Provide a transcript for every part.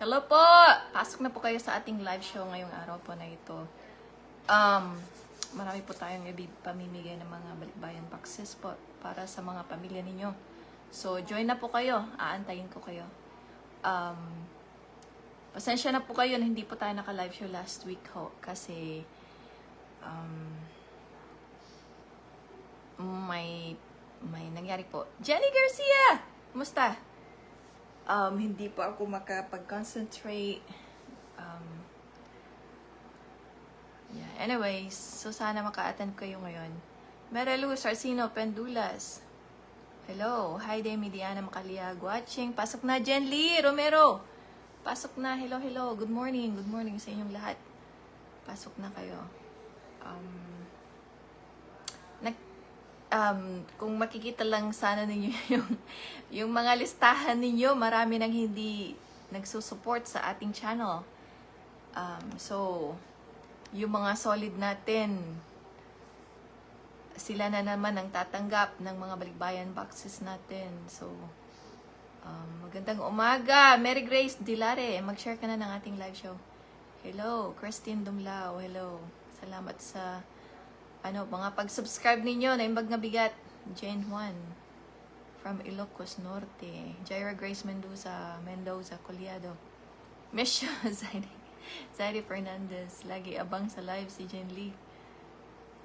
Hello po! Pasok na po kayo sa ating live show ngayong araw po na ito. Marami po tayong pamimigay ng mga balikbayan boxes po para sa mga pamilya ninyo. So, join na po kayo. Aantayin ko kayo. Pasensya na po kayo na hindi po tayo naka-live show last week ho. Kasi, may nangyari po. Jenny Garcia! Kumusta? Hindi po ako makapag-concentrate. Yeah. Anyways, so sana maka-attend kayo ngayon. Merelu Sarcino Pendulas. Hello. Hi, Demi Diana Macaliag watching. Pasok na, Jen Lee Romero. Pasok na. Hello, hello. Good morning. Good morning sa inyong lahat. Pasok na kayo. Kung makikita lang sana ninyo yung mga listahan ninyo, marami nang hindi nagsusupport sa ating channel. So, yung mga solid natin, sila na naman ang tatanggap ng mga balikbayan boxes natin. So, magandang umaga. Mary Grace Dilare, mag-share ka na ng ating live show. Hello, Christine Dumlao. Hello. Salamat sa mga pag-subscribe ninyo na imbag na bigat. Jane Juan from Ilocos Norte. Jaira Grace Mendoza Collado. Misha Zaide Fernandez. Lagi abang sa live si Jen Lee.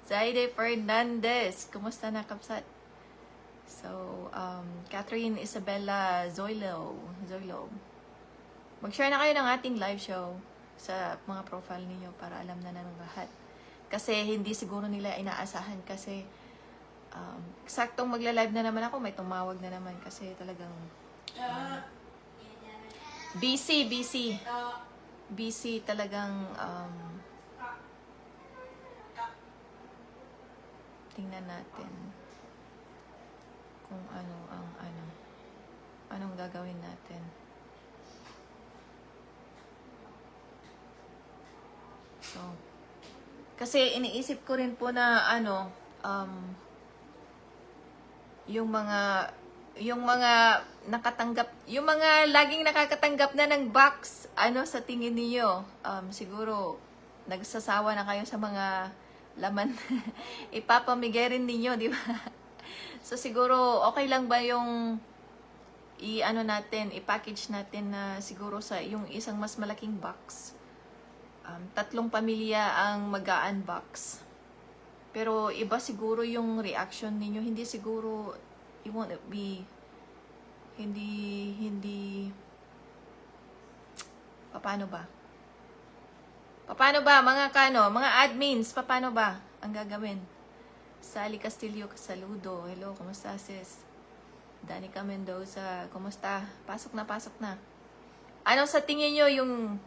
Zaide Fernandez. Kumusta na, kapsat? So, Catherine Isabella Zoilo. Mag-share na kayo ng ating live show sa mga profile ninyo para alam na ng lahat. Kasi hindi siguro nila inaasahan kasi saktong magla-live na naman ako, may tumawag na naman kasi talagang busy talagang tingnan natin kung anong gagawin natin. So, kasi iniisip ko rin po na yung mga nakatanggap, yung mga laging nakakatanggap na ng box, sa tingin niyo, siguro nagsasawa na kayo sa mga laman ipapamigay rin ninyo, di ba? So siguro okay lang ba yung i-package natin na siguro sa yung isang mas malaking box. 3 pamilya ang mag-unbox. Pero iba siguro yung reaction ninyo. Hindi siguro, it won't be, hindi, paano ba? Paano ba, mga admins, paano ba ang gagawin? Sally Castillo, saludo. Hello, kumusta sis? Danica Mendoza, kumusta? Pasok na. Ano sa tingin nyo yung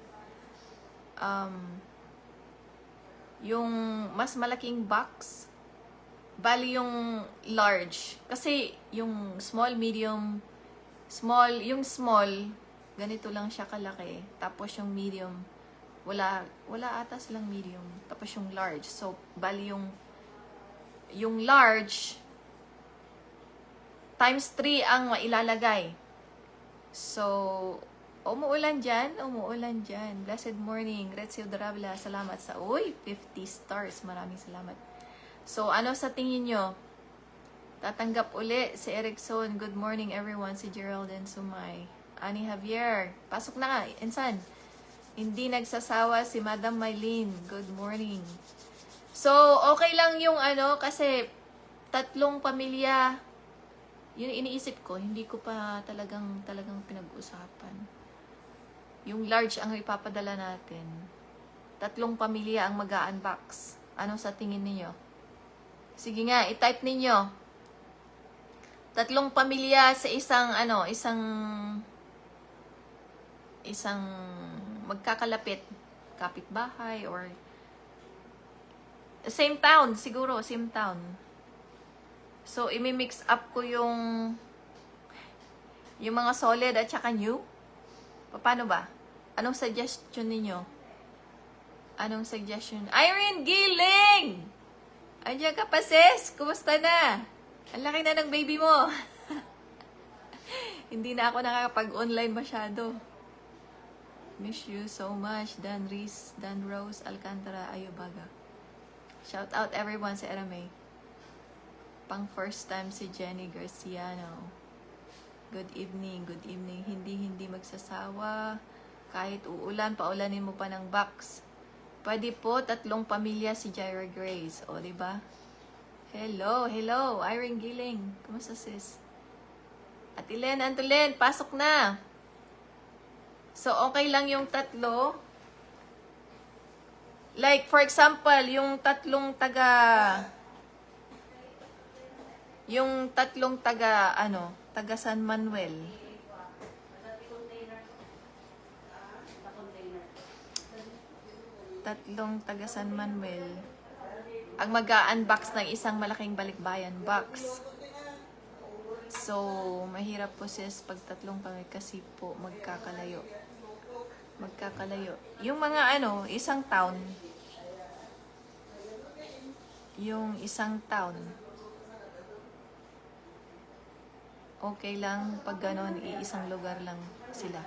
mas malaking box, bali yung large, kasi yung small, medium, yung small ganito lang siya kalaki, tapos yung medium wala ata silang medium, tapos yung large, so bali yung large times 3 ang mailalagay. So umuulan dyan. Blessed morning. Retsil Darabla, salamat sa 50 stars. Maraming salamat. So, sa tingin nyo? Tatanggap uli si Erickson. Good morning everyone. Si Geraldine Sumay. Ani Javier. Pasok na ka. Insan. Hindi nagsasawa si Madam Mylene. Good morning. So, okay lang yung kasi 3 pamilya. Yun iniisip ko. Hindi ko pa talagang pinag-uusapan. Yung large ang ipapadala natin. 3 pamilya ang mag-unbox. Ano sa tingin niyo? Sige nga, i-type ninyo. 3 pamilya sa isang magkakalapit. Kapitbahay or same town, siguro, same town. So, imi-mix up ko yung mga solid at saka new. Paano ba? Anong suggestion ninyo? Irene Giling! Andiyan ka pa, sis? Kumusta na? Ang laki na ng baby mo. Hindi na ako nakakapag-online masyado. Miss you so much, Dan Rose Alcantara, Ayubaga. Shout out everyone sa Erame. Pang first time si Jenny Garciano. Good evening. Hindi magsasawa. Kahit uulan, paulanin mo pa ng box. Pwede po, 3 pamilya si Jaira Grace. O, diba? Hello. Irene Giling. Kumusta sis? Atilen, Antolin, pasok na. So, okay lang yung 3. Like, for example, yung 3 taga San Manuel. Tatlong taga San Manuel. Ang mag-unbox ng isang malaking balikbayan box. So, mahirap po sis pag 3 pamilya kasi po magkakalayo. Yung mga isang town. Yung isang town. Okay lang pag ganon, isang lugar lang sila.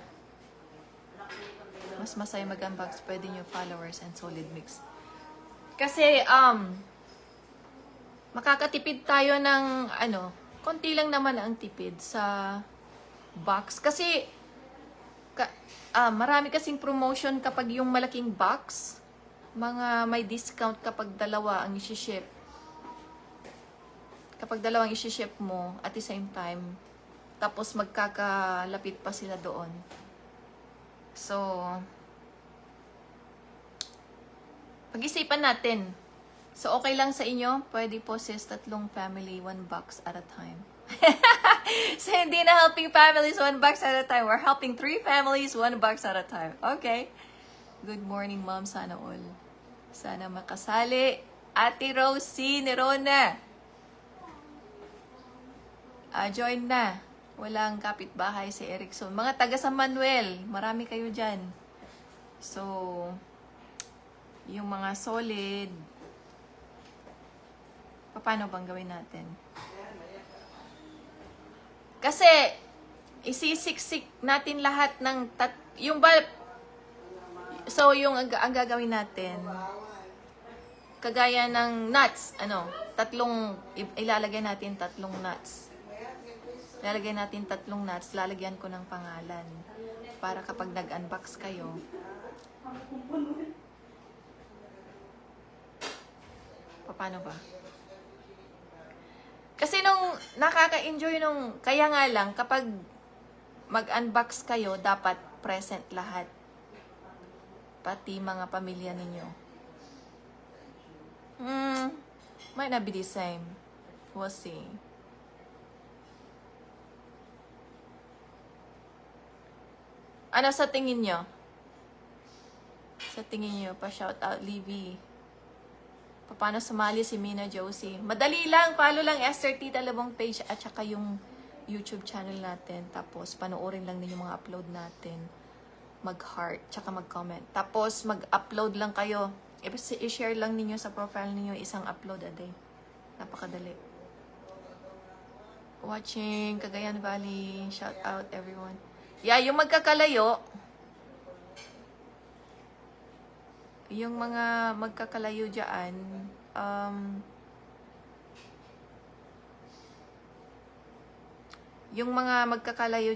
Mas masaya mag-unbox, pwede nyo followers and solid mix. Kasi, makakatipid tayo ng, konti lang naman ang tipid sa box. Kasi, marami kasing promotion kapag yung malaking box, may discount kapag 2 ang isi-ship. Kapag 2 ang isi-ship mo at the same time, tapos magkakalapit pa sila doon. So, pag-isipan natin. So, okay lang sa inyo? Pwede po sis 3 family, 1 box at a time. So, hindi na helping families 1 box at a time. We're helping 3 families 1 box at a time. Okay? Good morning, ma'am. Sana all. Sana makasali. Ate Rosie Nerona. Join na. Walang kapitbahay si Erickson. Mga taga San Manuel, marami kayo dyan. So, yung mga solid, paano bang gawin natin? Kasi, isisiksik natin lahat ng, yung ang gagawin natin, kagaya ng nuts, ilalagay natin 3 nuts. Lalagay natin 3 nuts, lalagyan ko ng pangalan. Para kapag nag-unbox kayo, paano ba? Kasi nakaka-enjoy kaya nga lang, kapag mag-unbox kayo, dapat present lahat. Pati mga pamilya ninyo. Might not be the same. We'll see. Ano sa tingin nyo? Sa tingin nyo, pa-shout out, Livy. Paano sumali si Mina Josie? Madali lang, follow lang Esther Tita Labong page at saka yung YouTube channel natin. Tapos, panoorin lang din yung mga upload natin. Mag-heart, tsaka mag-comment. Tapos, mag-upload lang kayo. I-share lang ninyo sa profile ninyo isang upload a day. Napakadali. Watching Cagayan Valley. Shout out everyone. Yeah, yung magkakalayo, yung mga magkakalayo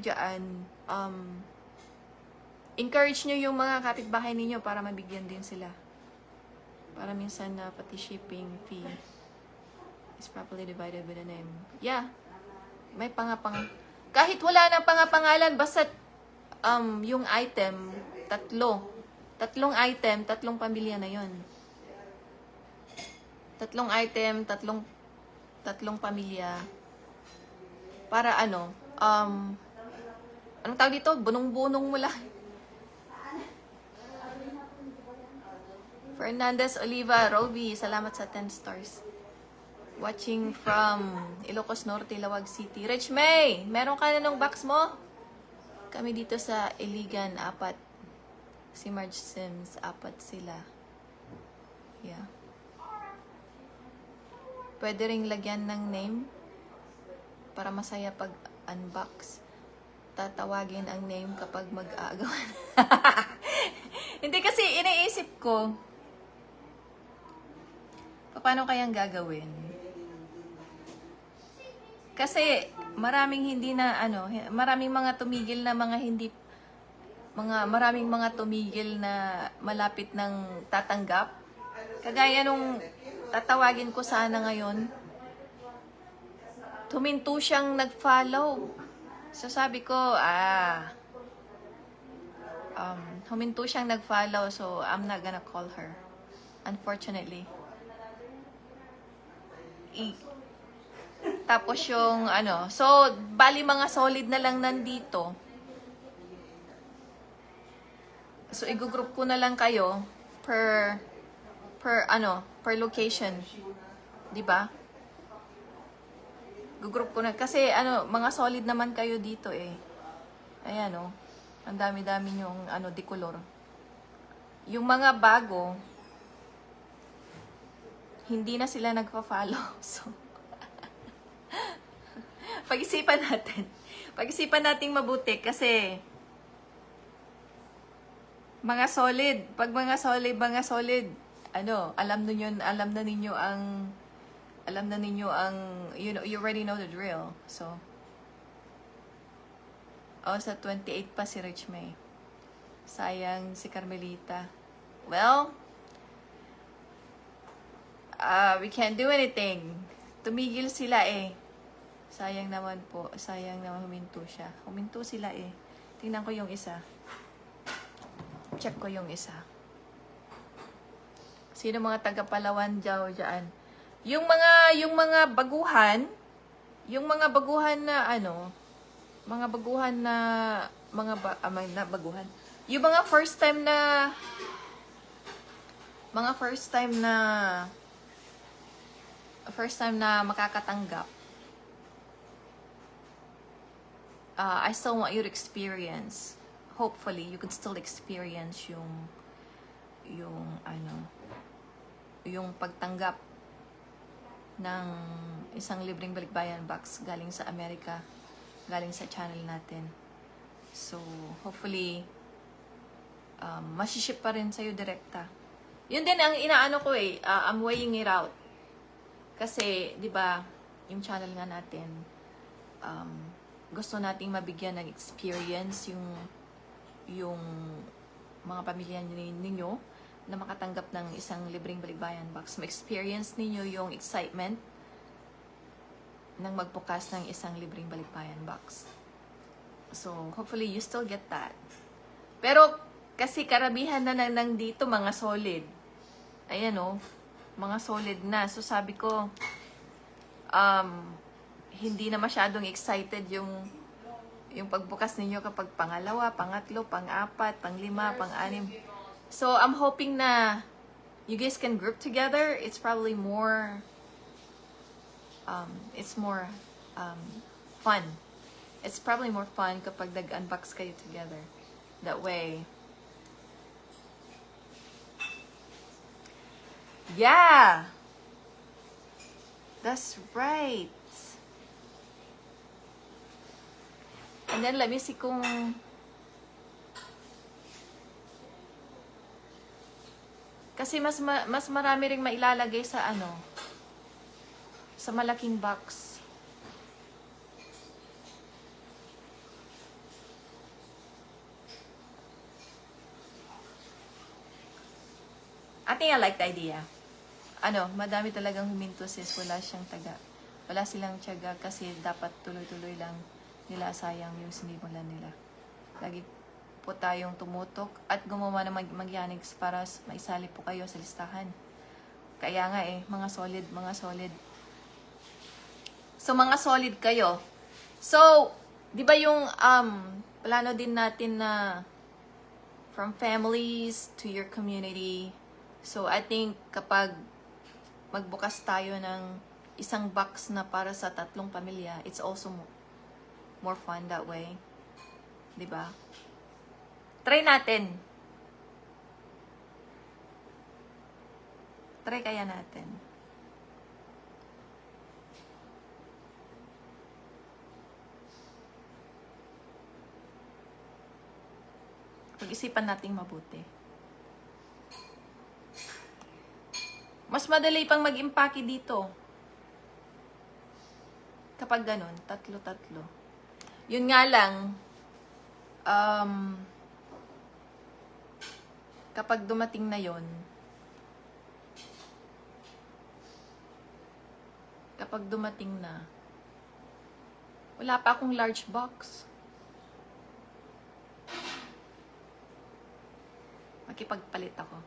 dyan, encourage nyo yung mga kapitbahay ninyo para mabigyan din sila. Para minsan na pati shipping fee is properly divided with a name. Yeah, may kahit wala na pangalan, basta yung item, 3 item, 3 pamilya na yon. 3 item, 3 pamilya. Para anong tawag dito? Bunong-bunong mo lang. Fernandez Oliva, Roby, salamat sa 10 stars. Watching from Ilocos Norte, Lawag City. Rich May, meron ka na nung box mo? Kami dito sa Iligan, 4. Si Marge Sims, 4 sila. Yeah. Pwede ring lagyan ng name para masaya pag unbox. tatawagin ang name kapag mag-aagawan. Hindi kasi iniisip ko, paano kayang gagawin? Kasi maraming hindi na maraming mga tumigil na mga hindi maraming mga tumigil na malapit ng tatanggap. Kagaya nung tatawagin ko sana ngayon, huminto siyang nag-follow. So sabi ko, huminto siyang nag-follow, so I'm not gonna call her. Unfortunately. Tapos yung so bali mga solid na lang nandito. So i-group ko na lang kayo per location. 'Di ba? Gugroup ko na kasi mga solid naman kayo dito eh. Ayan oh. Ang dami-dami yung decolor. Yung mga bago hindi na sila nagfa-follow. So pag-isipan natin. Pag-isipan nating mabuti kasi mga solid, pag mga solid, alam na ninyo ang you already know the drill. So sa 28 pa si Rich May. Sayang si Carmelita. Well, we can't do anything. Tumigil sila eh. Sayang naman po. Sayang naman huminto siya. Huminto sila eh. Tingnan ko yung isa. Check ko yung isa. Sino mga taga Palawan dyan? Yung mga baguhan, yung mga baguhan na baguhan. Yung mga first time na makakatanggap. I still want you to experience. Hopefully, you can still experience yung pagtanggap ng isang libreng balikbayan box galing sa Amerika, galing sa channel natin. So, hopefully, masiship pa rin sa'yo direkta. Yun din ang inaano ko eh, I'm weighing it out. Kasi, di ba, yung channel nga natin, gusto nating mabigyan ng experience yung mga pamilya ninyo na makatanggap ng isang libreng balikbayan box. Ma-experience ninyo yung excitement ng magbukas ng isang libreng balikbayan box. So, hopefully, you still get that. Pero, kasi karamihan na nang dito, mga solid. Ayan o, mga solid na. So, sabi ko, hindi na masyadong excited yung pagbukas ninyo kapag pangalawa, pangatlo, pang-apat, pang-lima, pang-anim. So, I'm hoping na you guys can group together. It's probably more, fun. It's probably more fun kapag nag-unbox kayo together. That way. Yeah! That's right. And then, let me see kung kasi mas marami ring mailalagay sa sa malaking box. I think I like the idea. Madami talagang huminto sis. Wala silang tiyaga kasi dapat tuloy-tuloy lang nila, sayang yung sinimulan nila. Lagi po tayong tumutok at gumawa ng magyanigs para maisali po kayo sa listahan. Kaya nga mga solid. So, mga solid kayo. So, di ba yung plano din natin na from families to your community. So, I think kapag magbukas tayo ng isang box na para sa 3 pamilya, it's also more fun that way. Diba? Try natin. Try kaya natin. Pag-isipan nating mabuti. Mas madali pang mag-impake dito. Kapag ganun, tatlo-tatlo. Yun nga lang, kapag dumating na yon, kapag dumating na, wala pa akong large box. Makipagpalit ako.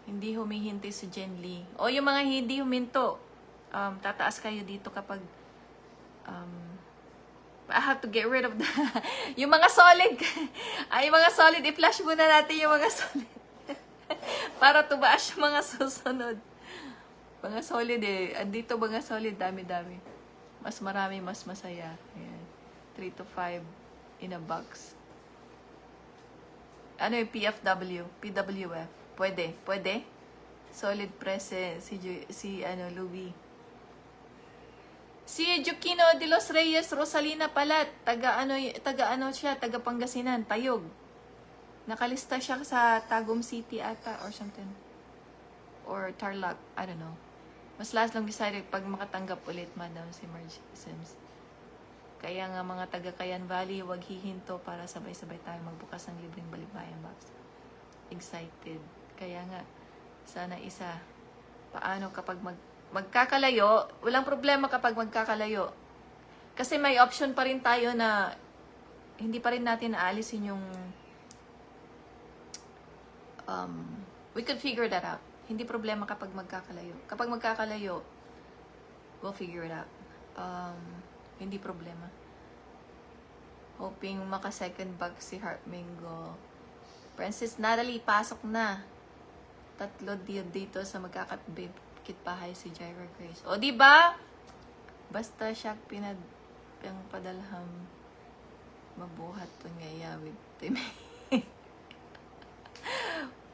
Hindi humihinti si Jen Lee. O yung mga hindi huminto, tataas kayo dito kapag I have to get rid of the yung mga solid. Ay, yung mga solid, i-flash muna natin yung mga solid. Para tumaas yung mga susunod. Mga solid andito mga solid, dami-dami. Mas marami, mas masaya. Ayan. 3 to 5 in a box. Ano yung PFW? PWF? Pwede? Solid present. Si Louie. Si Joaquino de los Reyes Rosalina pala, taga Pangasinan, Tayog. Nakalista siya sa Tagum City ata or something. Or Tarlac, I don't know. Mas last lang decided pag makatanggap ulit, Madam si Marge Sims. Kaya nga mga taga Kayan Valley, wag hihinto para sabay-sabay tayo magbukas ng libreng balikbayan box. Excited. Kaya nga, sana isa. Paano kapag magkakalayo, walang problema kapag magkakalayo. Kasi may option pa rin tayo na hindi pa rin natin aalisin yung we could figure that out. Hindi problema kapag magkakalayo. Kapag magkakalayo, we'll figure it out. Hindi problema. Hoping maka-second bag si Heart Mingo. Princess Natalie, pasok na. 3 dito sa magkakatbib. Kitbahay si Jaira Grace. O, di ba? Basta siya pinang padalham mabuhat to ngaya with Tim.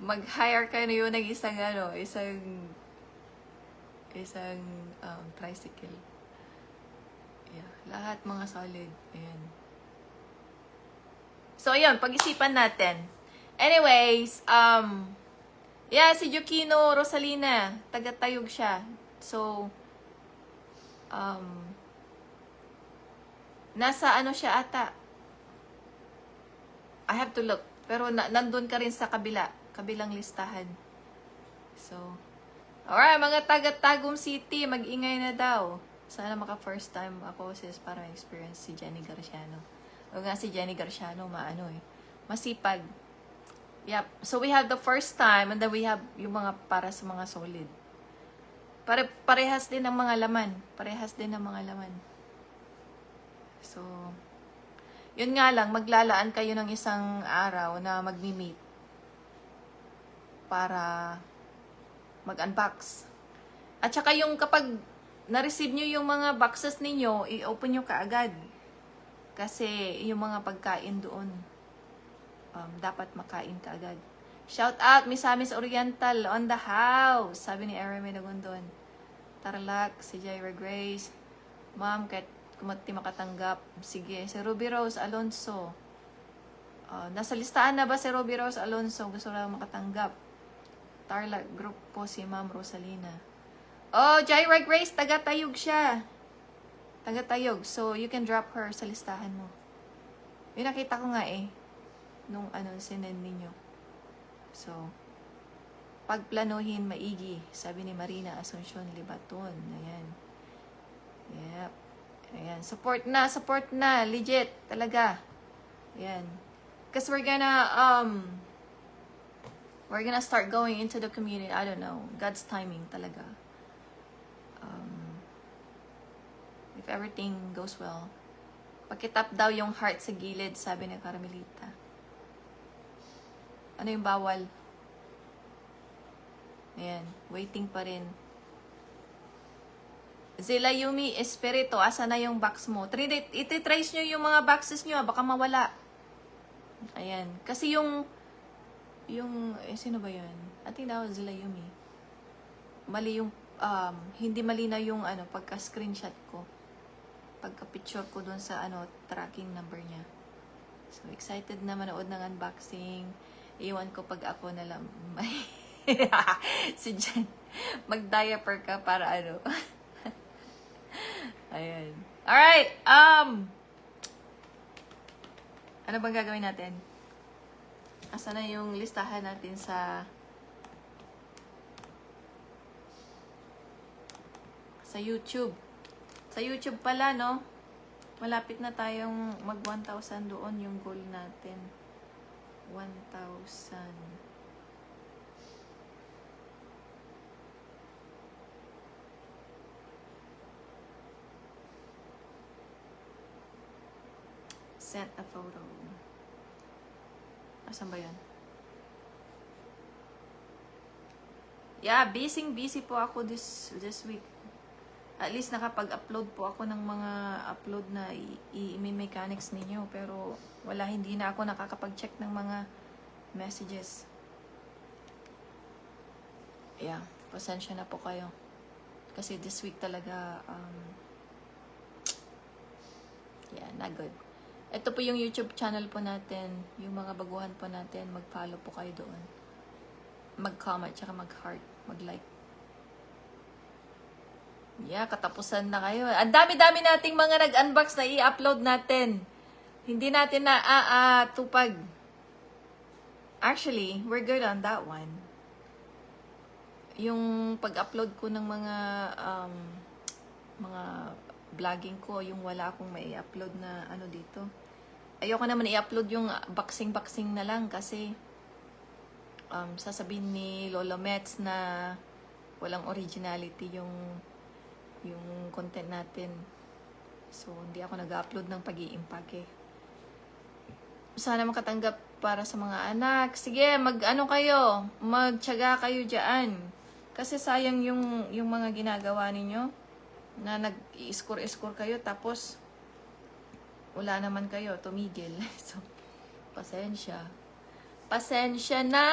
Mag-hire kayo na yun ng isang tricycle. Yeah, lahat mga solid. Ayan. So, ayun, pag-isipan natin. Anyways, yeah, si Joaquino Rosalina, taga-Tayog siya. So, nasa siya ata. I have to look. Pero nandun ka rin sa kabilang listahan. So, alright, mga taga-Tagum City, mag-ingay na daw. Sana maka-first time ako sis para ma-experience si Jenny Garciano. O nga si Jenny Garciano, masipag. Yep. So we have the first time and then we have yung mga para sa mga solid. Parehas din ang mga laman. So, yun nga lang, maglalaan kayo ng isang araw na magmi-meet para mag-unbox. At saka yung kapag na-receive nyo yung mga boxes ninyo, i-open nyo kaagad. Kasi yung mga pagkain doon, dapat makain ka agad. Shout out, Misamis Oriental on the house. Sabi ni Eremy Nagundon. Tarlac, si Jaira Grace. Ma'am, kahit kumati makatanggap. Sige, si Ruby Rose Alonso. Nasa listahan na ba si Ruby Rose Alonso? Gusto lang makatanggap. Tarlac group po si Ma'am Rosalina. Oh, Jaira Grace, taga-Tayog siya. Taga-Tayog. So, you can drop her sa listahan mo. Yung nakita ko nga nung sinend ninyo. So, pagplanuhin maigi, sabi ni Marina Asuncion Libaton. Ayan. Yep. Ayan. Support na. Legit. Talaga. Ayan. Because we're gonna start going into the community. I don't know. God's timing talaga. If everything goes well. Pakitap daw yung heart sa gilid, sabi ni Carmelita. Ano yung bawal? Ayan, waiting pa rin. Zila Yumi Espirito, asa na yung box mo? Ititrace nyo yung mga boxes nyo, baka mawala. Ayan, kasi yung sino ba yun? I think that was Zila Yumi. Mali yung, hindi malinaw yung pagka-screenshot ko. Pagka-picture ko dun sa tracking number niya. So, excited na manood ng unboxing. Iwan ko pag ako na lang may si Jen, mag-diaper ka para ano. Ayan. Alright, ano bang gagawin natin? Asa na yung listahan natin sa YouTube. Sa YouTube pala, no? Malapit na tayong mag 1,000 doon yung goal natin. 1,000. Sent a photo. Asan ba yan? Yeah, busy po ako this week. At least nakapag-upload po ako ng mga upload na i-mechanics ninyo. Pero wala, hindi na ako nakakapag-check ng mga messages. Yeah, pasensya na po kayo. Kasi this week talaga, yeah, not good. Ito po yung YouTube channel po natin. Yung mga baguhan po natin, mag-follow po kayo doon. Mag-comment, tsaka mag-heart, mag-like. Yeah, katapusan na kayo. Ang dami-dami nating mga nag-unbox na i-upload natin. Hindi natin na tupag. Actually, we're good on that one. Yung pag-upload ko ng mga vlogging ko, yung wala akong may upload na ano dito. Ayoko naman i-upload yung boxing na lang kasi sasabihin ni Lolo Mets na walang originality yung content natin. So, hindi ako nag-upload ng pag-iimpake. Sana makatanggap para sa mga anak. Sige, mag-ano kayo, magtiyaga kayo dyan. Kasi sayang yung mga ginagawa ninyo na nag-i-score kayo tapos wala naman kayo, tumigil. So, pasensya. Pasensya na!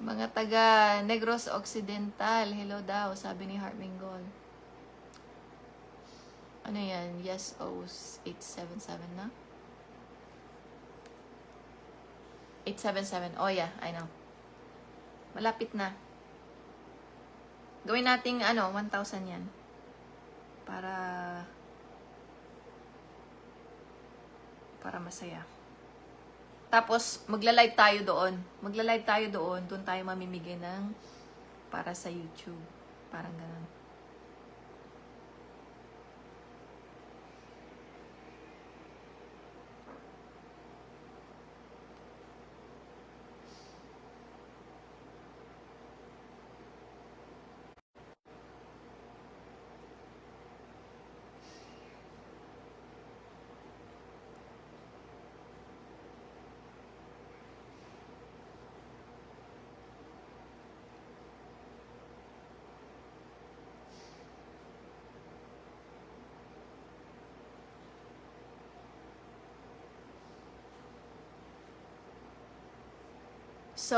Mga taga Negros Occidental, hello daw, sabi ni Heart Mingol. Ano yan? Yes, 877 na? 877. Oh yeah, I know. Malapit na. Gawin nating 1,000 yan. Para masaya. Tapos, magla-live tayo doon. Doon tayo mamimigay ng para sa YouTube. Parang ganun. So,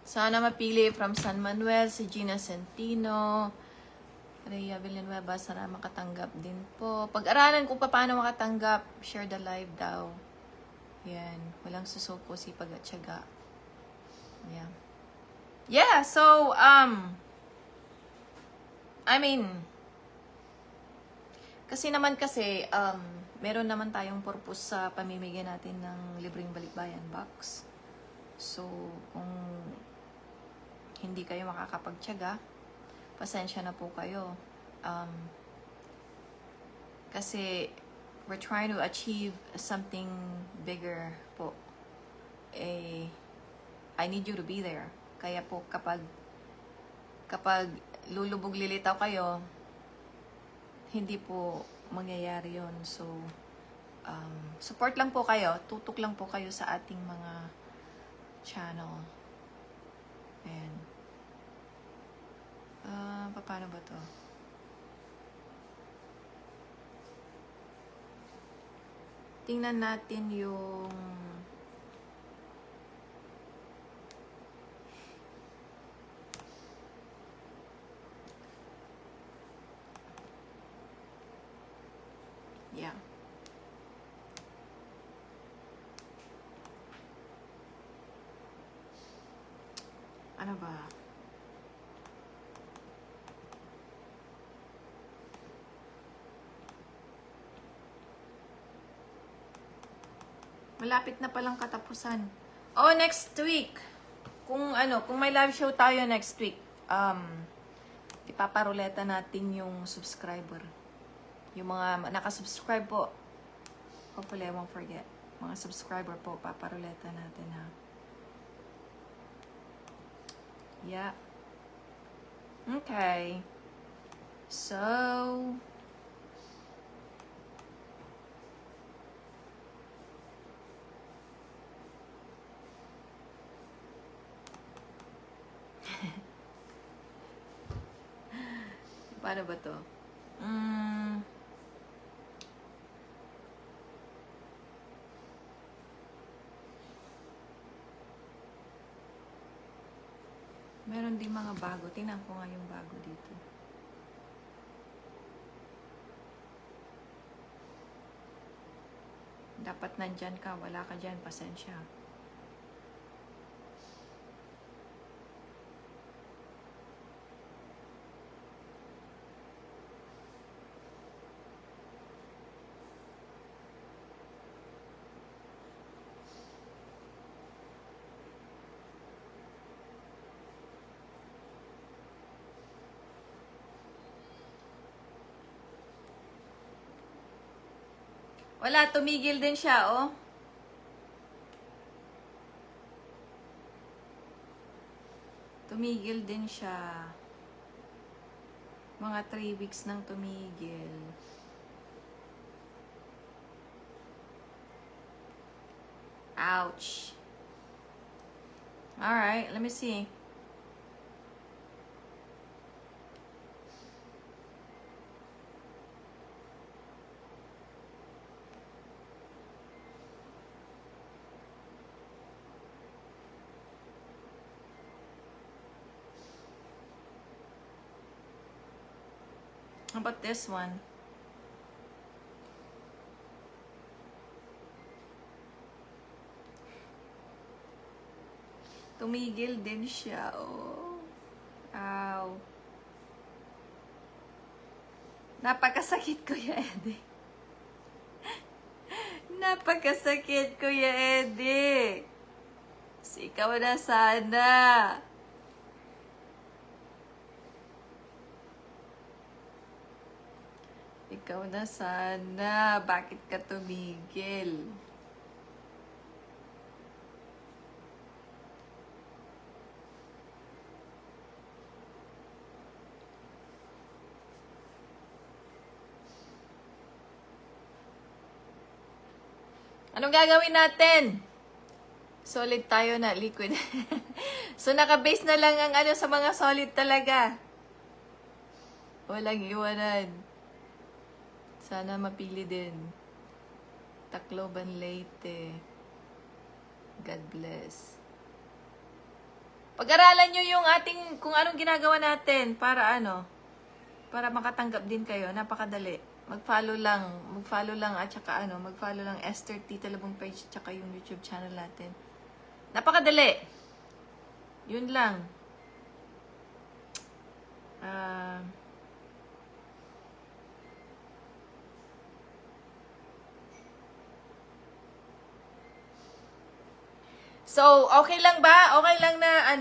sana mapili from San Manuel, si Gina Centino, Rhea Villanueva, sana makatanggap din po. Pag-aralan kung paano makatanggap, share the live daw. Yan, walang susuko, sipag at tiyaga. Yeah. Yeah, so, I mean, kasi meron naman tayong purpose sa pamimigay natin ng libreng balikbayan box. So, kung hindi kayo makakapagtiyaga, pasensya na po kayo. Kasi we're trying to achieve something bigger po. I need you to be there. Kaya po kapag lulubog lilitaw kayo, hindi po mangyayari yon. So, support lang po kayo. Tutok lang po kayo sa ating mga channel. Ayan. Paano ba to? Tingnan natin yung yeah. Ano ba? Malapit na palang katapusan. Oh, next week. Kung may live show tayo next week, ipaparuleta natin yung subscriber. Yung mga nakasubscribe po. Hopefully, I won't forget. Mga subscriber po, paparuleta natin, ha. Yeah. Okay. So, paano ba to? Meron din mga bago. Tingnan ko nga yung bago dito. Dapat nandyan ka. Wala ka dyan. Pasensya. Wala. Tumigil din siya, oh. Tumigil din siya. Mga 3 weeks nang tumigil. Ouch. Alright, let me see. How about this one? Tumigil din siya, oh. Ow. Napakasakit, Kuya Eddie. Napakasakit, Kuya Eddie. Ikaw na sana. Ikaw na sana. Bakit ka tumigil? Anong gagawin natin? Solid tayo na, liquid. So, naka-base na lang ang sa mga solid talaga. Walang iwanan. Sana mapili din. Tacloban Leyte. God bless. Pag-aralan nyo yung kung anong ginagawa natin para para makatanggap din kayo. Napakadali. Mag-follow lang at saka mag-follow lang Esther Tita Labong page at saka yung YouTube channel natin. Napakadali. Yun lang. So, okay lang ba? Okay lang na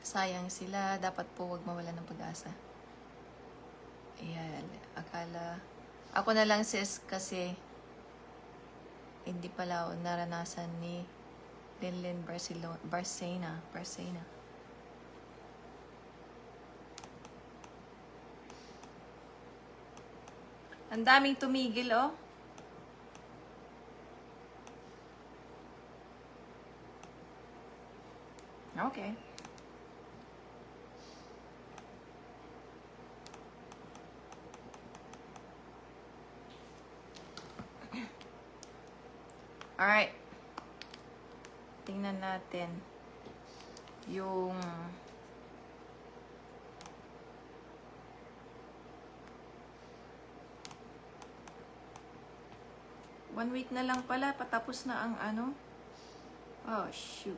sayang sila. Dapat po wag mawala ng pag-asa. Ayan. Ako na lang sis kasi hindi pala naranasan ni Linlin Barcena. Ang daming tumigil, oh. Okay. Alright. Tingnan natin yung one week na lang pala, patapos na ang Oh, shoot.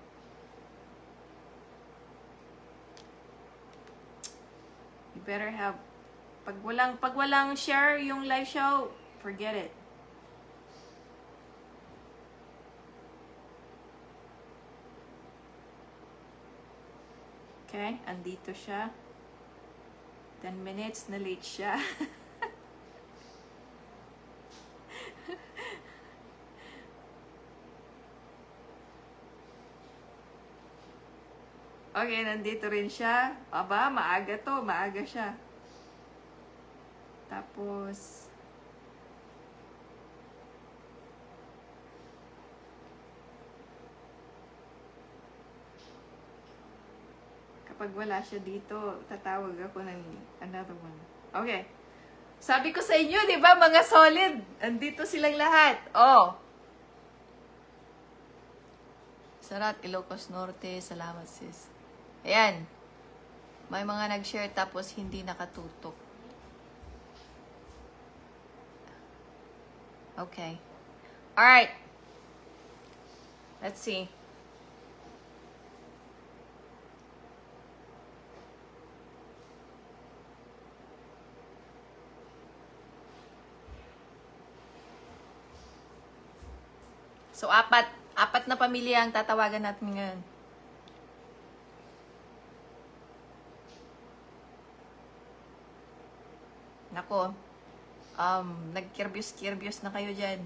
You better have, pag walang share yung live show, forget it. Okay, andito siya. 10 minutes na late siya. Okay, nandito rin siya. Aba, maaga to. Maaga siya. Tapos, kapag wala siya dito, tatawag ako ng another one. Okay. Sabi ko sa inyo, di ba, mga solid. Andito silang lahat. Oh. Sarat, Ilocos Norte. Salamat, sis. Ayan. May mga nag-share tapos hindi nakatutok. Okay. Alright. Let's see. So, apat na pamilya ang tatawagan natin ngayon. Nako, nagkirbyos-kirbyos na kayo dyan.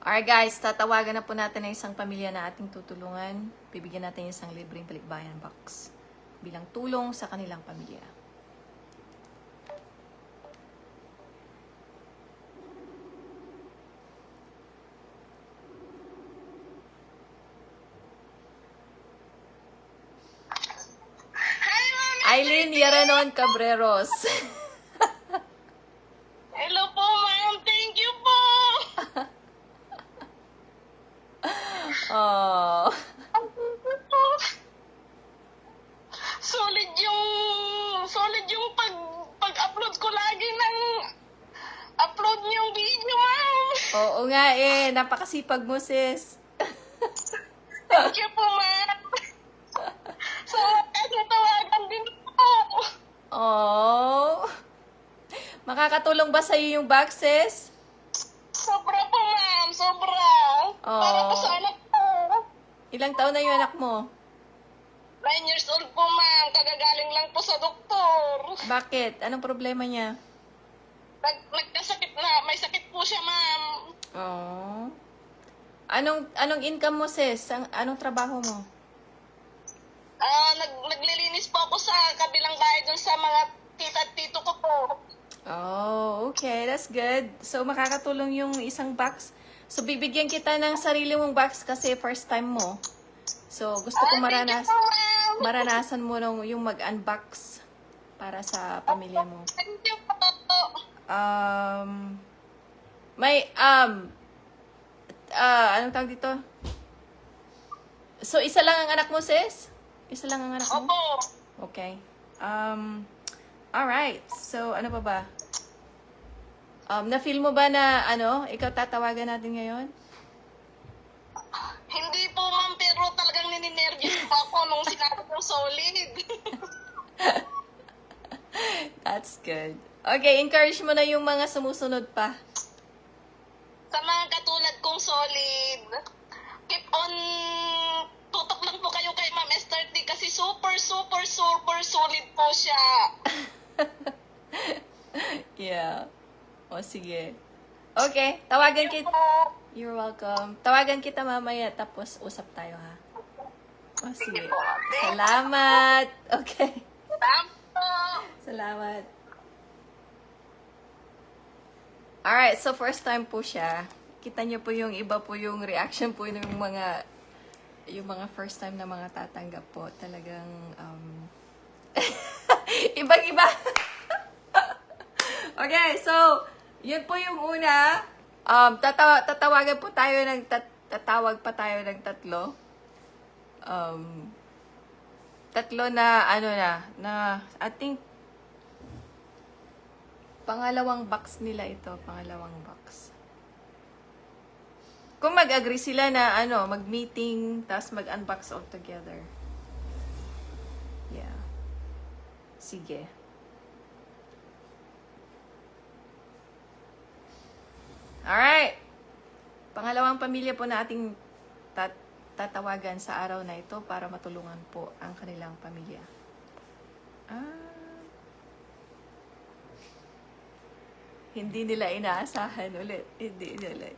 Alright guys, tatawagan na po natin ang isang pamilya na ating tutulungan. Bibigyan natin isang libreng balikbayan box bilang tulong sa kanilang pamilya. Aileen Yaranon Cabreros. Hello po, ma'am. Thank you po. Oh. Solid yung pag-upload ko lagi ng upload niyong video, ma'am. Oo nga eh, napakasipag mo sis. Thank you po, ma'am. So, tawagan din po. Oh. Makakatulong ba sa'yo yung boxes? Sobra po, ma'am. Sobra. Oh. Para po sa anak ko. Ilang taon na yung anak mo? 9 years old po, ma'am. Kagagaling lang po sa doktor. Bakit? Anong problema niya? Nagkasakit na. May sakit po siya, ma'am. Oh. Anong income mo sis? Anong trabaho mo? Naglilinis po ako sa kabilang bahay dun sa mga tita at tito ko po. Oh, okay. That's good. So, makakatulong yung isang box. So, bibigyan kita ng sarili mong box kasi first time mo. So, gusto ko maranasan mo yung mag-unbox para sa pamilya mo. Thank you po. Anong tawag dito? So, isa lang ang anak mo, sis? Isa lang ang anak mo? Opo. Okay. Alright. So, ano pa ba? Na-feel mo ba na, ikaw tatawagan natin ngayon? Hindi po, ma'am, pero talagang nininervyos pa ako nung sinabi ng solid. That's good. Okay, encourage mo na yung mga sumusunod pa. Sa mga katulad kong solid, keep on tutok lang po kayo kay Ma'am Esther T kasi super solid po siya. Yeah. O, sige. Okay, tawagan kita. You're welcome. Tawagan kita mamaya, tapos usap tayo, ha? O, sige. Salamat. Okay. Tama. Salamat. Alright, so first time po siya. Kita niyo po yung iba po yung reaction po ng yung mga first time na mga tatanggap po. Talagang, ibang-iba. Okay, so, yun po yung una. Tatawagan po tayo tatawag pa tayo ng tatlo. Tatlo na, na I think, Pangalawang box nila ito. Pangalawang box. Kung mag-agree sila na mag-meeting, tapos mag-unbox all together. Yeah. Sige. Alright. Pangalawang pamilya po na ating tatawagan sa araw na ito para matulungan po ang kanilang pamilya. Hindi nila inaasahan ulit. Hindi nila.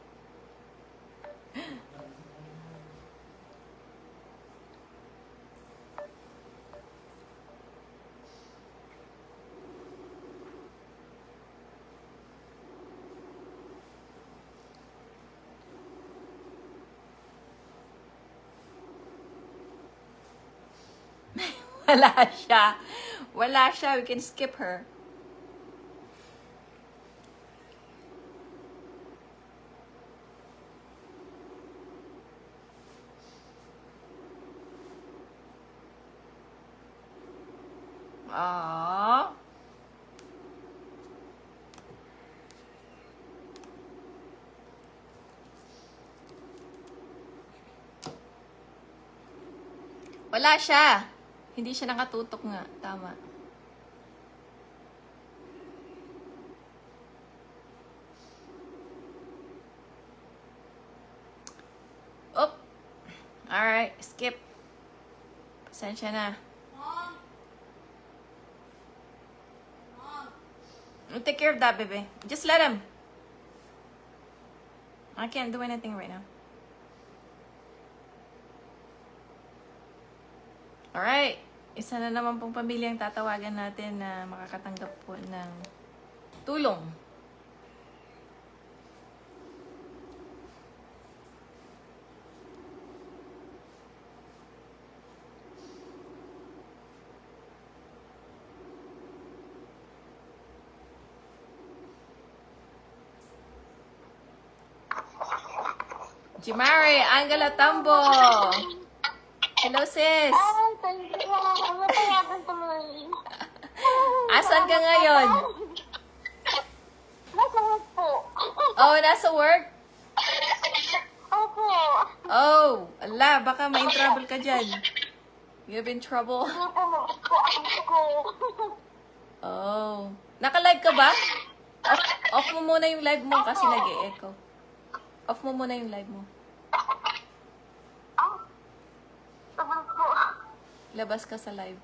Wala siya. Wala siya. We can skip her. Aww. Wala siya. Hindi siya nakatutok nga. Tama. Oop. Alright. Skip. Pasensya na. I'll take care of that, baby. Just let him. I can't do anything right now. Alright. Isa na naman pong pamilyang tatawagan natin na makakatanggap po ng tulong. Jimari, Angela Tambo. Hello, sis. Ay, thank you. Napayagan tuloy. Asan ka ngayon? Nasa work po. Oh, nasa work? Opo. Oh, ala, baka ma-in trouble ka dyan. You have in trouble? Hindi po mabot po ang ko. Oh. Naka-live ka ba? Off mo muna yung live mo kasi nag-e-echo. Off mo muna yung live mo. Ah, sabon po. Labas ka sa live.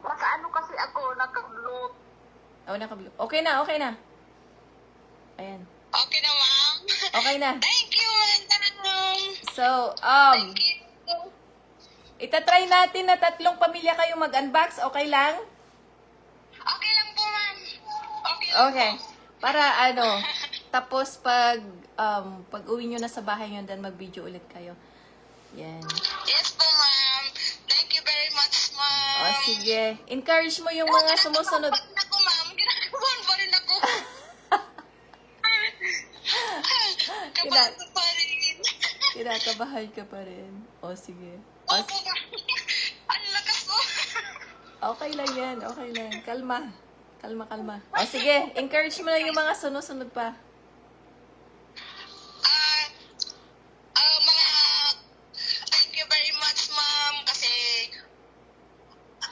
Naka ano kasi ako, naka-bloat. Oh, naka-blue. Okay na, okay na. Ayan. Okay na, ma'am. Okay na. Thank you, madam. So, Thank you. itatry natin na 3 pamilya kayo mag-unbox. Okay lang? Okay lang po, ma'am. Okay. Okay. Para tapos pag uwi nyo na sa bahay nyo, then mag-video ulit kayo. Yan. Yes po, ma'am. Thank you very much, ma'am. O, sige. Encourage mo yung mga sumusunod. Ginagawa pa rin ako, ma'am. Ginagawa pa rin ako. Kabado pa rin. Kinakabahan ka pa rin. O, sige. O, Opo, ma'am. Ang lakas mo. okay lang yan. Okay lang. Kalma. Kalma, kalma. O, sige. Encourage mo lang yung mga sunod-sunod pa. Mga thank you very much, ma'am, kasi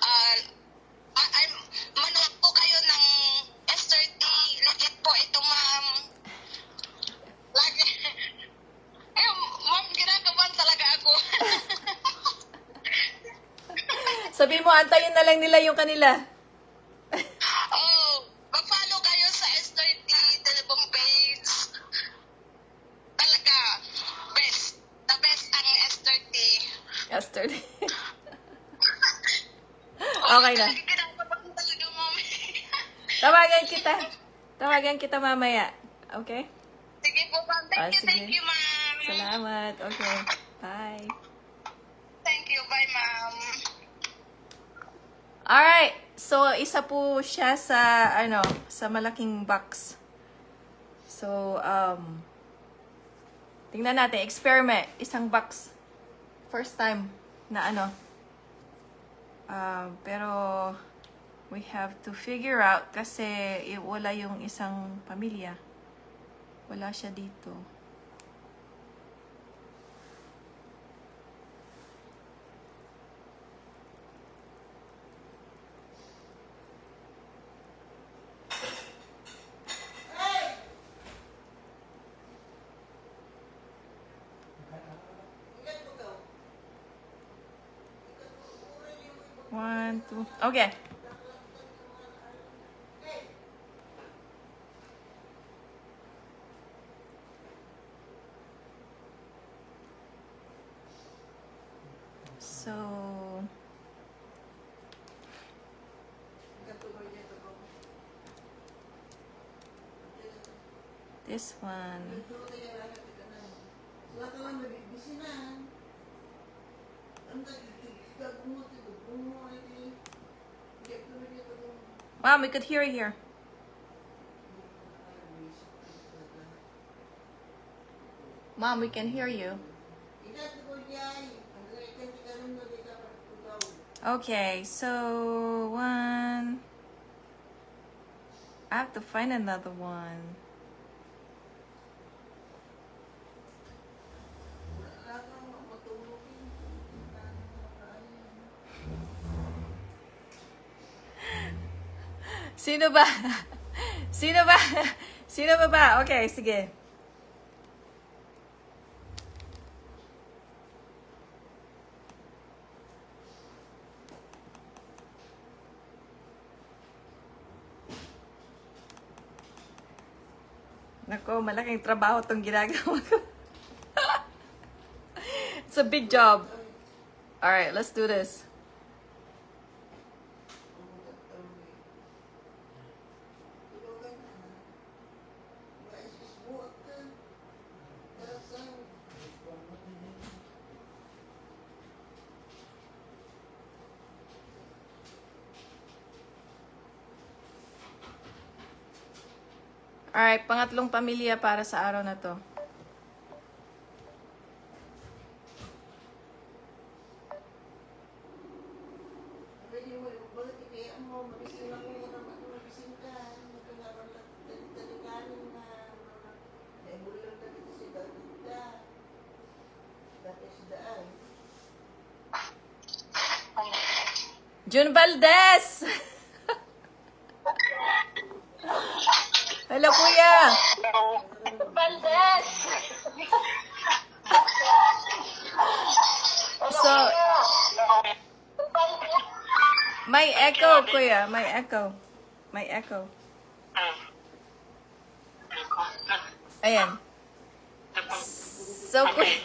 I'm manuwag po kayo ng S30. Legit po ito, ma'am. Lagi. Ma'am, ginagawan talaga ako. Sabi mo, antayin na lang nila yung kanila. Mag-follow kayo sa S30 telephone page. Talaga, best. The best ang S30. Yesterday. Okay na. Ginagawan talaga, ma'am. Tawagan kita mamaya. Okay? Sige po, ma'am. Sige. Thank you, ma'am. Salamat. Okay. Bye. Thank you. Bye, ma'am. Alright. So, isa po siya sa, sa malaking box. So, tingnan natin. Experiment. Isang box. First time na Pero we have to figure out kasi wala yung isang pamilya. Wala siya dito. One, two. Okay. So, this one. Mom, we could hear you here. Mom, we can hear you. Okay, so one. I have to find another one. Sino ba? Sino ba? Sino ba? Okay, sige. Nako, malaking trabaho tong ginagawa ko. It's a big job. All right, let's do this. Alright, pangatlong pamilya para sa araw na to. June Valdez! Hello, kuya! Valdez! So, may echo, kuya. May echo. May echo. Ayan. So, kuya.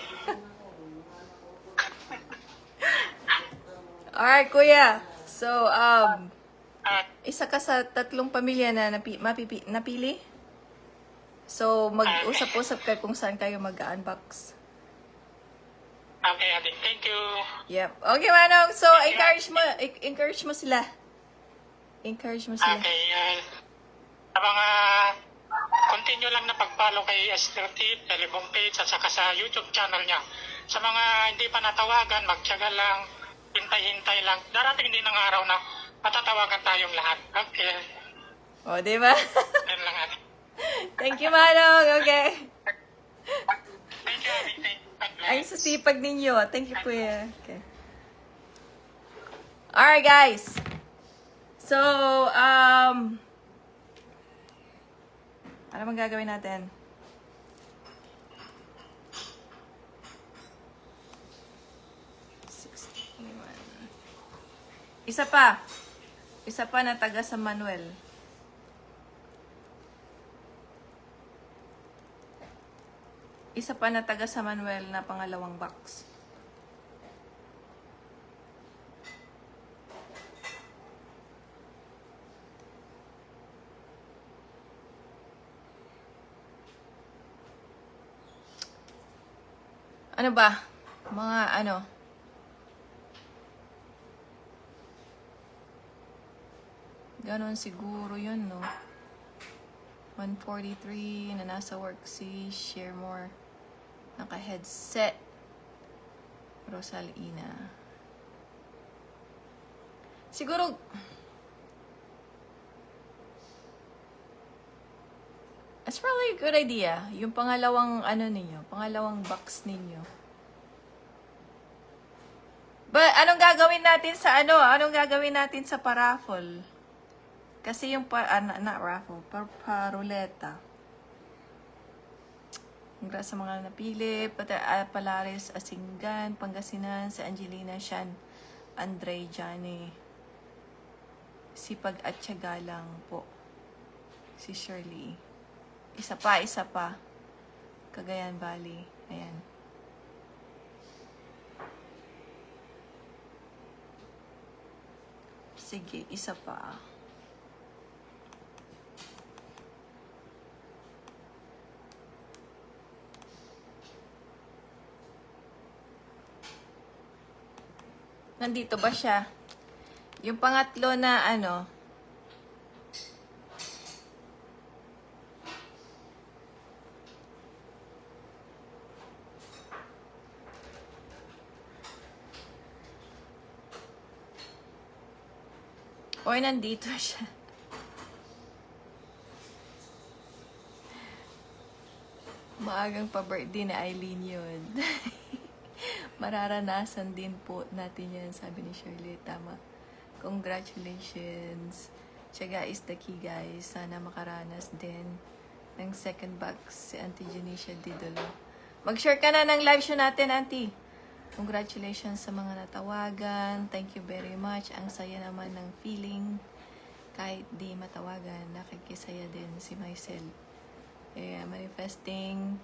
Alright, kuya. So, isa ka sa tatlong pamilya na napili. So, mag-usap-usap kayo kung saan kayo mag-unbox. Okay, Ate. Thank you. Yep. Okay, Manong. So, encourage mo sila. Encourage mo sila. Okay. Sa mga continue lang na pag-follow kay Esther T, telephone page at saka sa YouTube channel niya. Sa mga hindi pa natawagan, magtiyaga lang, hintay-hintay lang. Darating din ang araw na matatawagan tayong lahat. Okay. O, di ba? Yan lang, Ate. Thank you, Manong. Okay. Thank you, Ate. Ay, sa sipag ninyo. Thank you, kuya. Okay. Alright, guys. So, ano bang gagawin natin? Isa pa. Isa pa na taga San Manuel. Isa pa na taga San Manuel na pangalawang box. Ano ba? Mga ano? Ganon siguro yun, no? 143 na nasa worksy, share more. Naka-headset. Rosalina. Siguro, it's probably a good idea. Yung pangalawang pangalawang box ninyo. But anong gagawin natin sa Anong gagawin natin sa paraffle? Kasi yung not raffle, paruleta. Congrats sa mga napili. Palares, Asinggan, Pangasinan, si Angelina, Shan, Andre, Johnny. Sipag at tiyaga lang po. Si Shirley. Isa pa. Cagayan Valley. Ayan. Sige, isa pa. Nandito ba siya? Yung pangatlo na Oy, nandito siya. Maagang pa-birthday na Eileen yun. Mararanasan din po natin yan, sabi ni Shirley. Tama. Congratulations. Tiyaga is the key, guys. Sana makaranas din ng second box si Auntie Janisha Didolo. Mag-share ka na ng live show natin, Auntie. Congratulations sa mga natawagan. Thank you very much. Ang saya naman ng feeling. Kahit di matawagan, nakikisaya din si Myself. Manifesting.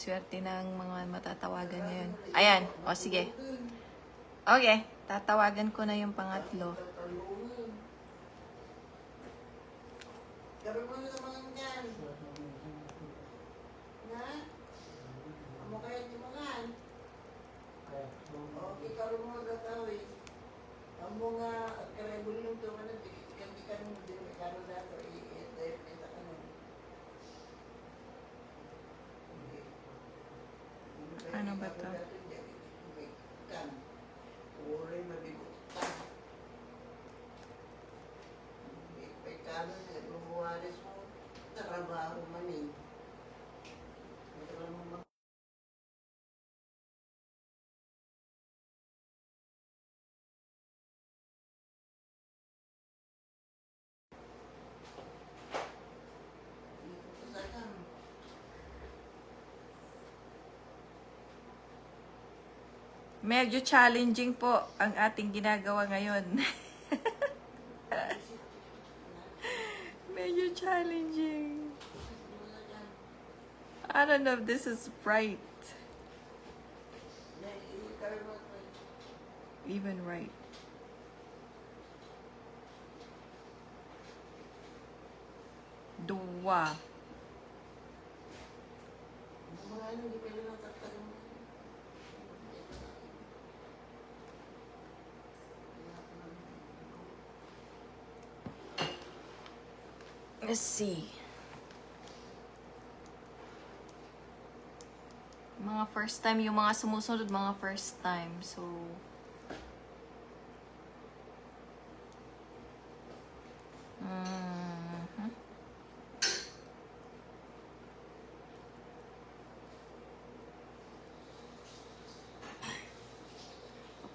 Swerte ng mga matatawagan ngayon. Ayan. O, sige. Okay. Tatawagan ko na yung pangatlo. Gawin mo na naman yan. Na? Amo kaya di mangan. Okay, karoon mo gatawin. Amo nga, at karebol yung tuman na tikan-tikan mo din. May karoon dato, i-ita ka nun. Ano ba to? Uray mabigot. May karoon na, lumuwaris mo. Trabaho man eh. Medyo challenging po ang ating ginagawa ngayon. Medyo challenging. I don't know if this is right. Even right. Dua. Let's see. Mga first time, yung mga sumusunod, mga first time. So,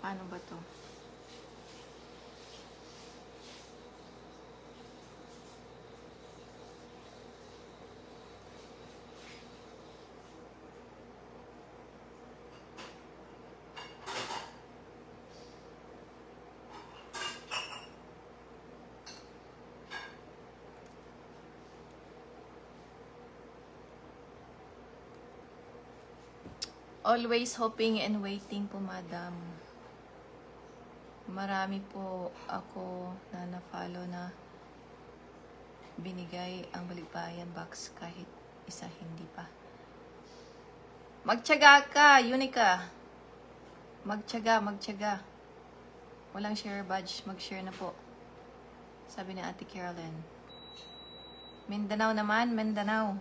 paano ba to? Always hoping and waiting po, madam. Marami po ako na na-follow na binigay ang Balikbayan box kahit isa hindi pa. Magtiyaga ka, Unica. Magtiyaga. Walang share badge, mag-share na po. Sabi ni Ate Carolyn. Mindanao naman, Mindanao.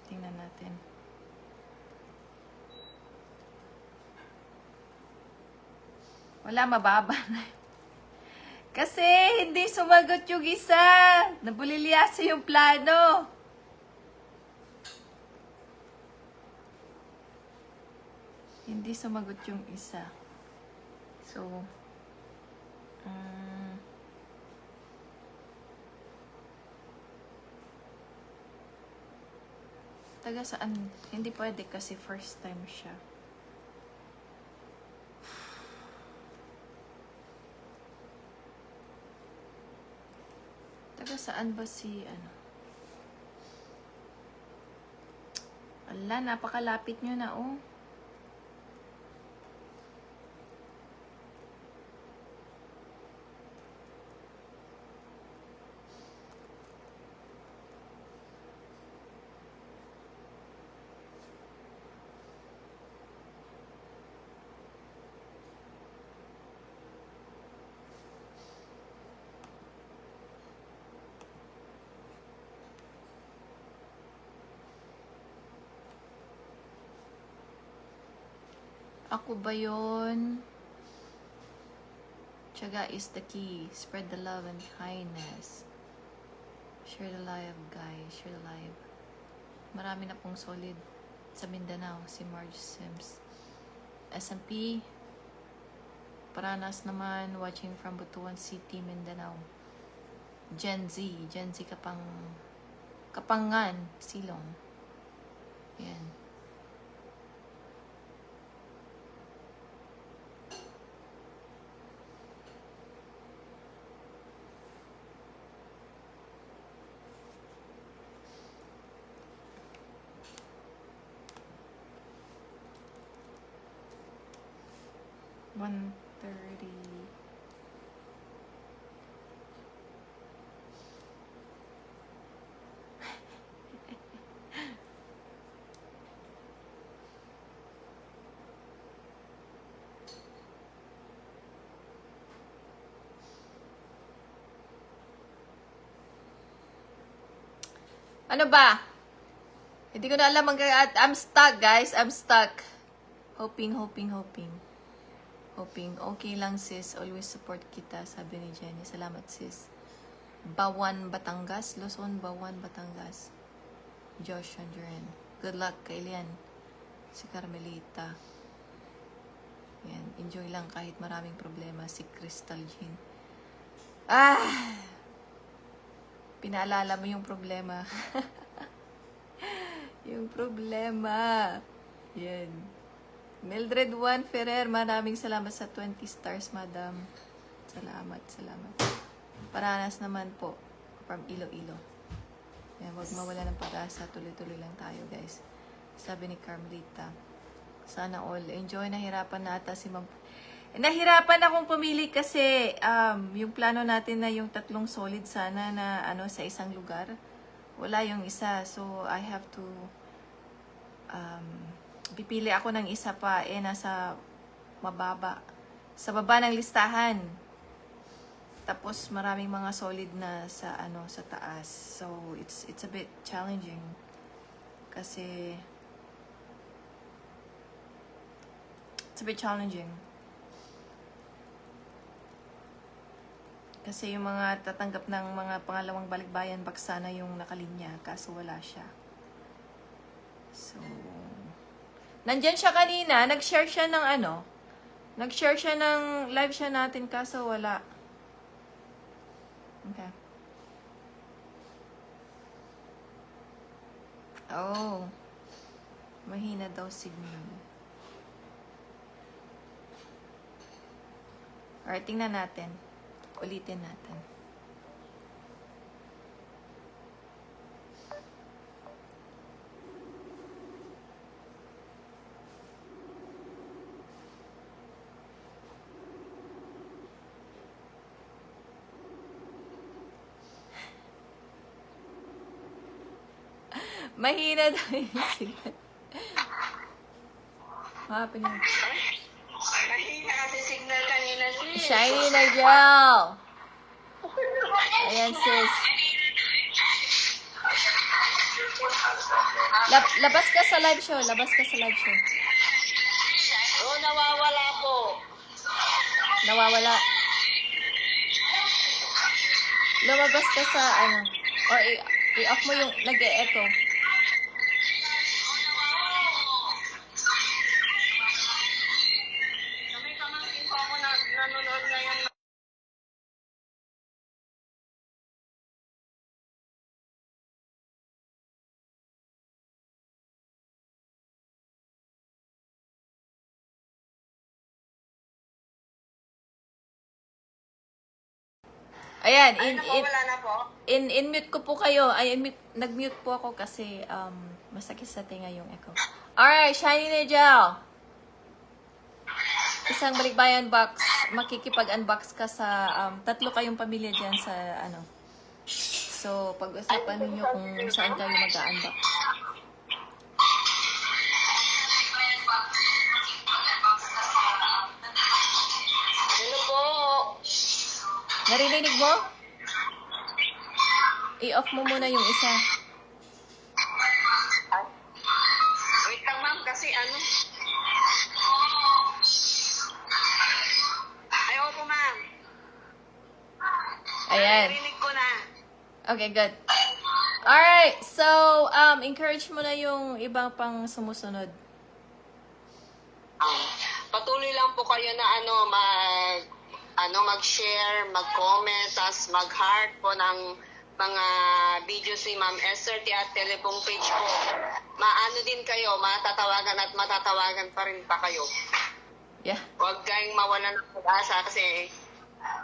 Tingnan natin. Wala, mababa na. Kasi hindi sumagot yung isa. Nabulilyasa yung plano. Hindi sumagot yung isa. So, taga saan? Hindi pwede kasi first time siya. Taga saan ba si ano? Ala, napakalapit nyo na oh. Ako ba yun? Tiyaga is the key. Spread the love and kindness. Share the live, guys. Share the live. Marami na pong solid sa Mindanao. Si Marge Sims. SMP. Paranas naman. Watching from Butuan City, Mindanao. Gen Z. Gen Z Kapangan. Silong. Yan. One 30. Ano ba? Hindi ko na alam. I'm stuck, guys. I'm stuck. Hoping. Okay lang, sis. Always support kita, sabi ni Jenny. Salamat, sis. Bawan, Batangas. Luzon, Bawan, Batangas. Josh Andren. Good luck kay Elian. Si Carmelita. Yan. Enjoy lang kahit maraming problema. Si Crystal Jean. Pinaalala mo yung problema. Yung problema. Yan. Mildred Juan Ferrer, maraming salamat sa 20 stars, madam. Salamat. Paranas naman po from Iloilo. Yan, wag mawala ng pag-asa. Tuloy-tuloy lang tayo, guys. Sabi ni Carmelita. Sana all. Enjoy. Nahirapan na ata si Ma'am. Nahirapan akong pumili kasi yung plano natin na yung 3 solid sana na sa isang lugar. Wala yung isa. So, I have to pipili ako ng isa pa nasa mababa. Sa baba ng listahan. Tapos maraming mga solid na sa sa taas. So it's a bit challenging kasi kasi yung mga tatanggap ng mga pangalawang balikbayan baksa na yung nakalinya kaso wala siya. So nandyan siya kanina, nag-share siya ng nag-share siya ng live siya natin kaso wala. Okay. Oh. Mahina daw signal. Alright, tingnan natin. Ulitin natin. Mahina daw yung signal. What happened here? Mahina kasi signal kanina, sis. Shiny Nigel! Ayan, sis. Labas ka sa live show. Oo, nawawala po. Nawawala. Lumabas ka sa ano. Or i-off mo yung nag-e-echo. Kami pamangkin ko ako na nanonood ngayon. Ayan, Ay, wala na po. in-mute ko po kayo. Ay, nag-mute po ako kasi masakit sa tinga yung echo. Alright, Shiny Nigel. Isang balikbayan box. Makikipag-unbox ka sa tatlo kayong pamilya dyan sa ano. So, pag-usapan ninyo kung saan kayo mag-unbox. Hello po. Narinig mo? I-off mo muna yung isa. Wait lang ma'am kasi ano. Ay, opo ma'am. Ayan. Narinig ko na. Okay, good. Alright, so, encourage mo na yung ibang pang sumusunod. Patuloy lang po kayo na mag-share, mag-comment, tas mag-heart po ng mga videos ni Ma'am Esther T at telephone page po. Maano din kayo, matatawagan at matatawagan pa rin pa kayo. Yeah. Huwag kayong mawalan ng pag-asa kasi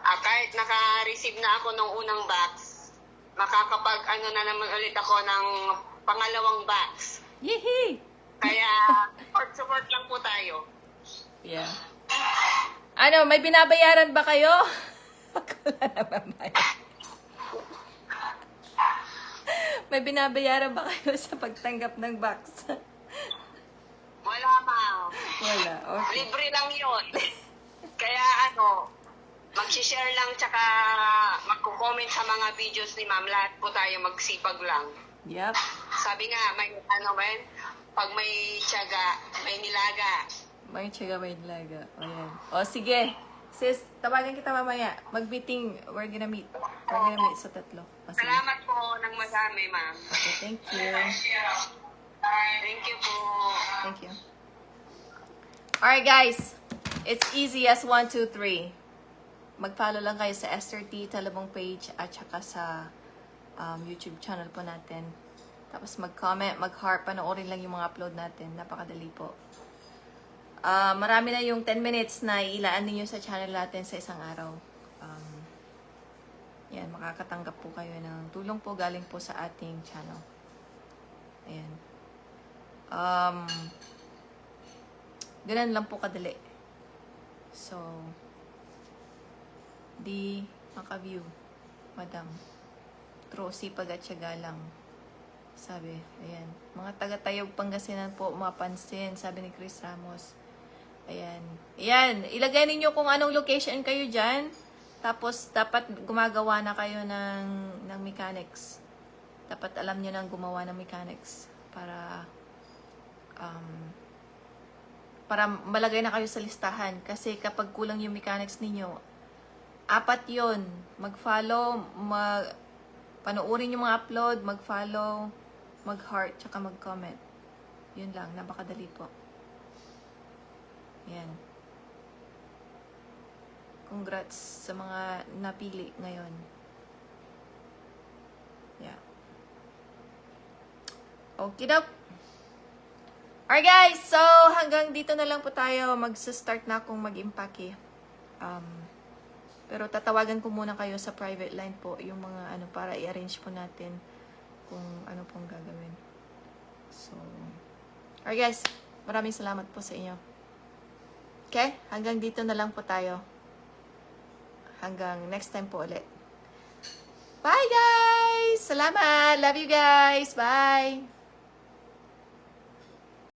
kahit naka-receive na ako ng unang box, makakapag na naman ulit ako ng pangalawang box. Yehey! Kaya support lang po tayo. Yeah. Ano, may binabayaran ba kayo? Wala naman bayad. May binabayaran ba kayo sa pagtanggap ng box? Wala, ma'am. Wala, okay. Libre lang yun. Kaya mag-share lang tsaka magko-comment sa mga videos ni ma'am. Lahat po tayo magsipag lang. Yep. Sabi nga, pag may tiyaga, may nilaga. May tiyaga, may laga. O, yan. O, sige. Sis, tawagan kita mamaya. Mag-meeting. We're gonna meet. Sa tatlo. O, sige. Salamat po ng madami, ma'am. Okay, thank you. Thank you po. Thank you. Alright, guys. It's easy as 1, 2, 3. Mag-follow lang kayo sa Esther T. Talabong page at saka sa YouTube channel po natin. Tapos mag-comment, mag-heart, panoorin lang yung mga upload natin. Napakadali po. Marami na yung 10 minutes na ilaan ninyo sa channel natin sa isang araw. Yan, makakatanggap po kayo ng tulong po galing po sa ating channel. Ayan. Ganun lang po kadali. So, di maka-view, madam. True, sipag at syaga lang. Sabi, ayan. Mga taga-Tayog Pangasinan po, mapansin, sabi ni Chris Ramos. Ayan. Ayan, ilagay ninyo kung anong location kayo dyan. Tapos, dapat gumagawa na kayo ng mechanics. Dapat alam nyo nang gumawa ng mechanics. Para malagay na kayo sa listahan. Kasi kapag kulang yung mechanics ninyo, 4 yun. Mag-follow, panoorin yung mga upload, mag-follow, mag-heart, tsaka mag-comment. Yun lang, napakadali po. Yan. Congrats sa mga napili ngayon. Yeah. Okay daw. Alright guys, so hanggang dito na lang po tayo. Mag-start na akong mag-impake. Pero tatawagan ko muna kayo sa private line po. Yung mga para i-arrange po natin kung ano pong gagawin. So, alright guys, maraming salamat po sa inyo. Okay, hanggang dito na lang po tayo. Hanggang next time po ulit. Bye guys! Salamat! Love you guys! Bye!